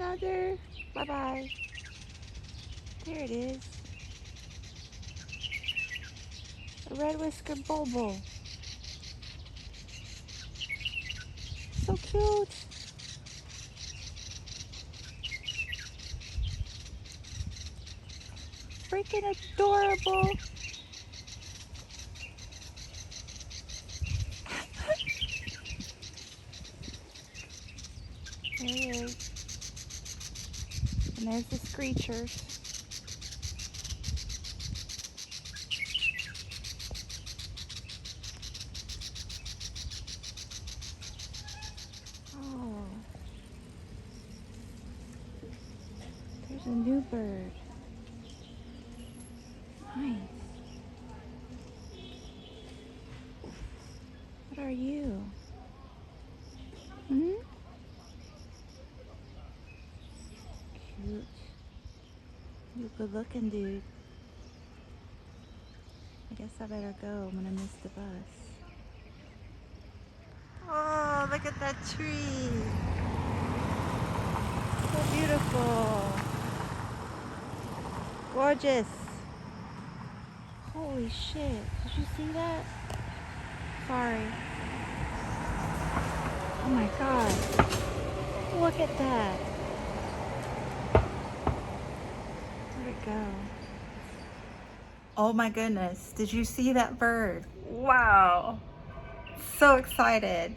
another. Bye-bye. There it is. A red-whiskered bulbul. So cute. Freaking adorable. There he is. And there's the screechers. Oh, there's a new bird. Nice. What are you? Hmm? Cute. You good looking dude. I guess I better go. I'm gonna miss the bus. Oh, look at that tree. So beautiful. Gorgeous. Holy shit. Did you see that? Sorry. Oh my god. Look at that. Where'd it go? Oh my goodness. Did you see that bird? Wow. So excited.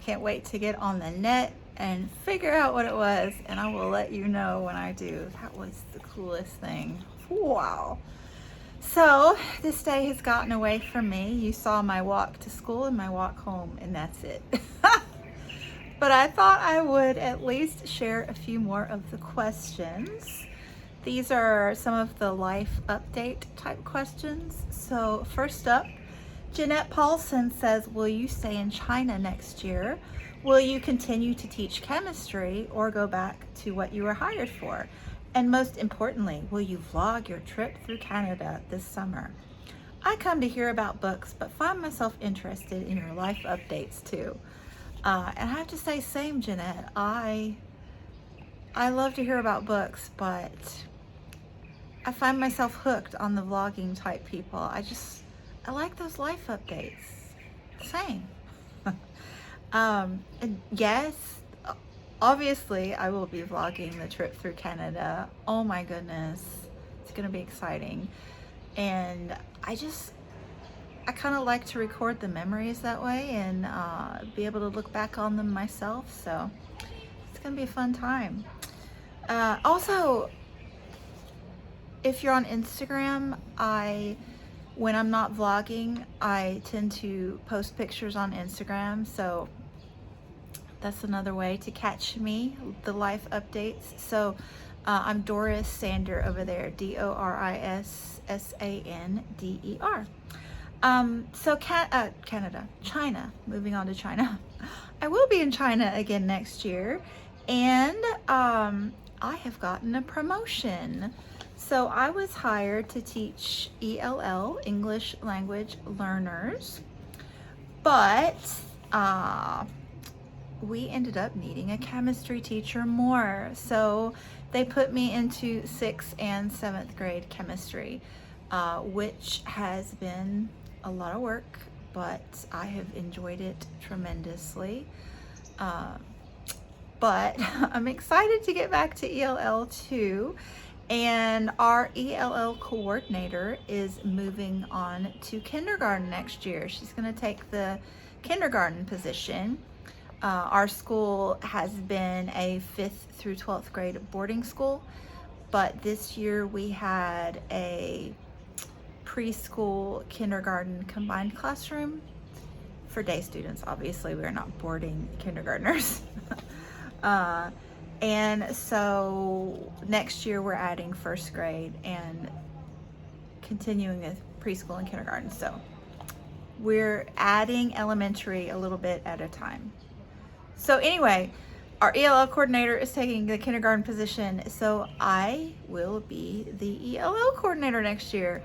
Can't wait to get on the net and figure out what it was, and I will let you know when I do. That was the coolest thing. Wow. So this day has gotten away from me. You saw my walk to school and my walk home, and that's it. But I thought I would at least share a few more of the questions. These are some of the life update type questions. So first up, Jeanette Paulson says, will you stay in China next year? Will you continue to teach chemistry or go back to what you were hired for? And most importantly, will you vlog your trip through Canada this summer? I come to hear about books, but find myself interested in your life updates too. And I have to say, same, Jeanette. I love to hear about books, but I find myself hooked on the vlogging type people. I like those life updates. Same. And yes, obviously I will be vlogging the trip through Canada. Oh my goodness. It's gonna be exciting. And I kind of like to record the memories that way and be able to look back on them myself. So it's gonna be a fun time. Also, if you're on Instagram, when I'm not vlogging, I tend to post pictures on Instagram, so that's another way to catch me, the life updates. So I'm Doris Sander over there, DorisSander. So Canada, China, moving on to China. I will be in China again next year, and I have gotten a promotion. So I was hired to teach ELL, English Language Learners, but we ended up needing a chemistry teacher more. So they put me into 6th and 7th grade chemistry, which has been a lot of work, but I have enjoyed it tremendously. But I'm excited to get back to ELL too. And our ELL coordinator is moving on to kindergarten next year. She's going to take the kindergarten position. Our school has been a 5th through 12th grade boarding school, but this year we had a preschool kindergarten combined classroom for day students. Obviously, we're not boarding kindergartners. And so next year we're adding 1st grade and continuing with preschool and kindergarten. So we're adding elementary a little bit at a time. So anyway, our ELL coordinator is taking the kindergarten position, so I will be the ELL coordinator next year.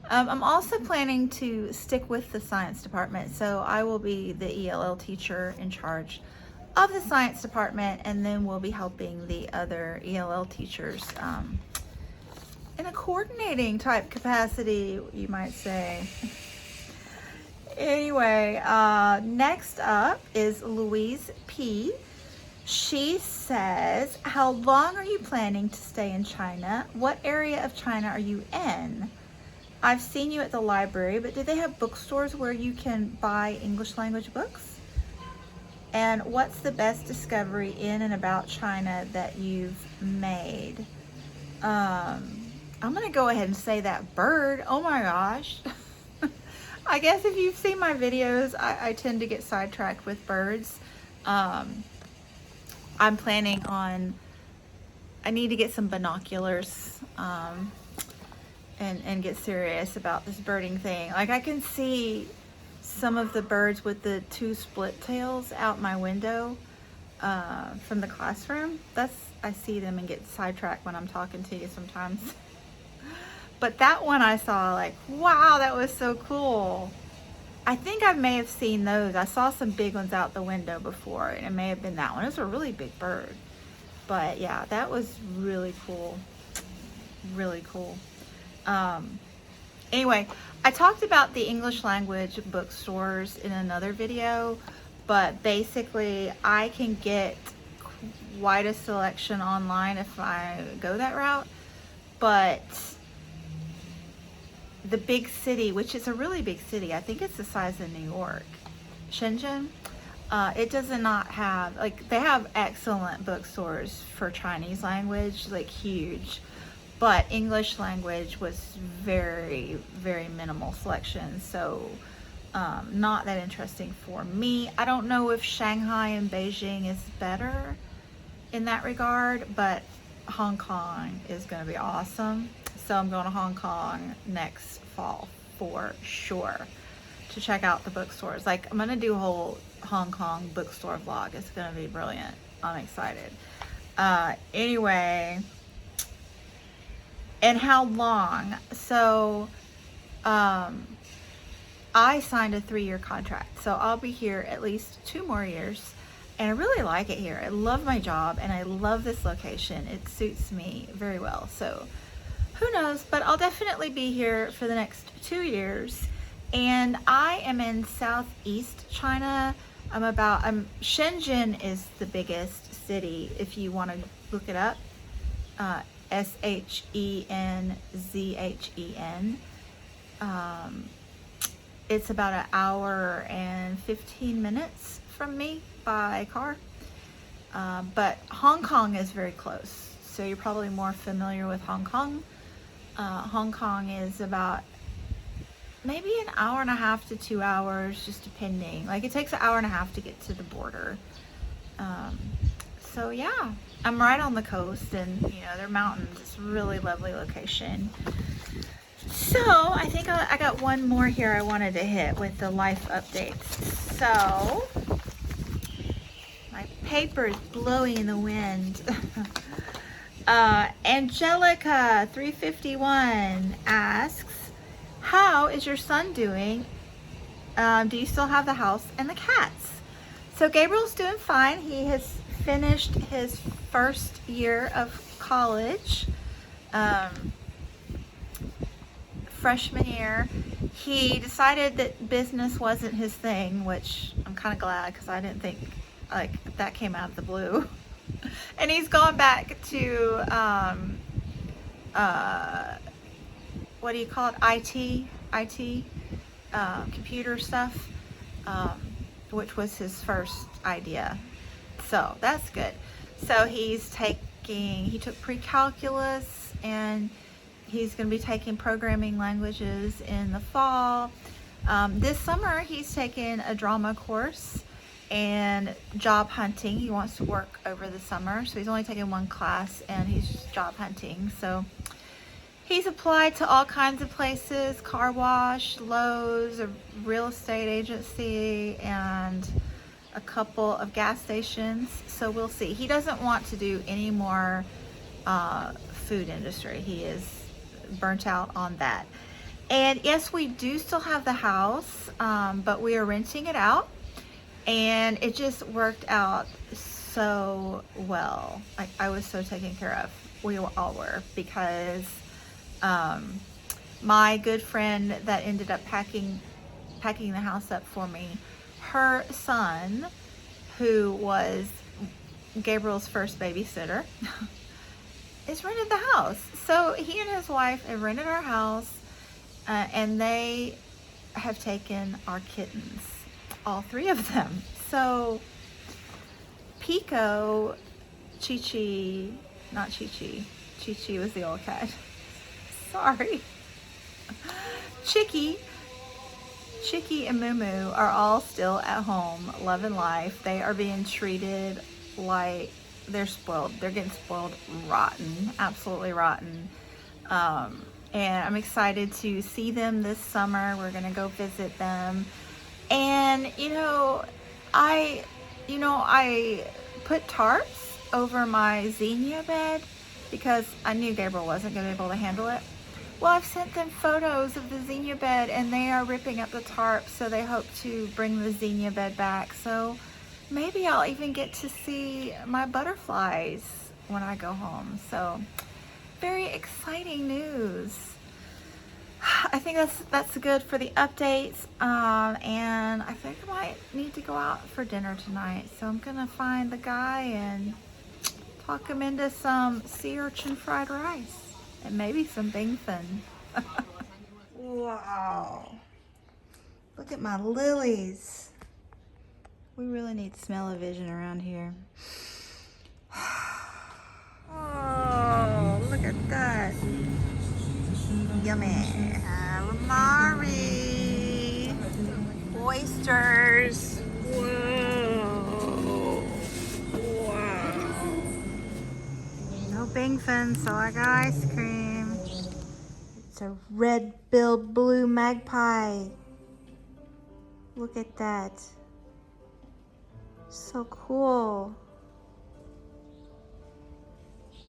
I'm also planning to stick with the science department, so I will be the ELL teacher in charge of the science department, and then we'll be helping the other ELL teachers in a coordinating type capacity, you might say. Anyway, next up is Louise P. She says, how long are you planning to stay in China? What area of China are you in? I've seen you at the library, but do they have bookstores where you can buy English language books? And what's the best discovery in and about China that you've made? I'm gonna go ahead and say that bird. Oh my gosh. I guess if you've seen my videos, I tend to get sidetracked with birds. I'm planning on, I need to get some binoculars and get serious about this birding thing. Like, I can see some of the birds with the two split tails out my window from the classroom. I see them and get sidetracked when I'm talking to you sometimes. But that one I saw, like, wow, that was so cool. I think I may have seen those. I saw some big ones out the window before, and it may have been that one. It was a really big bird. But yeah, that was really cool. Really cool. Anyway, I talked about the English language bookstores in another video, but basically I can get quite a selection online if I go that route. But the big city, which is a really big city, I think it's the size of New York, Shenzhen, it does not have, like, they have excellent bookstores for Chinese language, like huge, but English language was very, very minimal selection, so not that interesting for me. I don't know if Shanghai and Beijing is better in that regard, but Hong Kong is going to be awesome. So I'm going to Hong Kong next fall for sure to check out the bookstores. Like, I'm going to do a whole Hong Kong bookstore vlog. It's going to be brilliant. I'm excited. Anyway, and how long? So I signed a 3-year contract. So I'll be here at least 2 more years. And I really like it here. I love my job and I love this location. It suits me very well. So who knows, but I'll definitely be here for the next 2 years. And I am in southeast China. Shenzhen is the biggest city if you want to look it up. Shenzhen. It's about an hour and 15 minutes from me by car. But Hong Kong is very close. So you're probably more familiar with Hong Kong. Hong Kong is about maybe an hour and a half to 2 hours, just depending. Like, it takes an hour and a half to get to the border. So yeah, I'm right on the coast, and you know, they're mountains. It's a really lovely location. So I think I got one more here I wanted to hit with the life updates. So my paper is blowing in the wind. Angelica 351 asks, how is your son doing? Do you still have the house and the cats? So Gabriel's doing fine. He has finished his first year of college, freshman year. He decided that business wasn't his thing, which I'm kind of glad, because I didn't think like that came out of the blue. And he's gone back to what do you call it? IT, computer stuff, which was his first idea. So that's good. So he took pre-calculus, and he's going to be taking programming languages in the fall. This summer he's taken a drama course and job hunting. He wants to work over the summer, so he's only taken 1 class and he's just job hunting. So he's applied to all kinds of places: car wash, Lowe's, a real estate agency, and a couple of gas stations. So we'll see. He doesn't want to do any more food industry. He is burnt out on that. And yes, we do still have the house, but we are renting it out. And it just worked out so well. Like, I was so taken care of. We all were, because my good friend that ended up packing the house up for me, her son, who was Gabriel's first babysitter, is rented the house. So he and his wife have rented our house, and they have taken our kittens, all 3 of them. So Pico, Chi-Chi, not Chi-Chi, Chi-Chi was the old cat. Sorry. Chicky and Moo are all still at home, loving life. They are being treated like they're spoiled. They're getting spoiled rotten, absolutely rotten. And I'm excited to see them this summer. We're gonna go visit them. And I put tarps over my zinnia bed because I knew Gabriel wasn't gonna be able to handle it. Well, I've sent them photos of the zinnia bed, and they are ripping up the tarp, so they hope to bring the zinnia bed back. So maybe I'll even get to see my butterflies when I go home. So very exciting news. I think that's good for the updates. And I think I might need to go out for dinner tonight. So I'm gonna find the guy and talk him into some sea urchin fried rice. And maybe some bing fin. Wow. Look at my lilies. We really need smell-o-vision around here. Oh, look at that. Yummy. Calamari. Oysters. Whoa. Wow. No bing fin, so I got ice cream. It's a red-billed blue magpie. Look at that. So cool.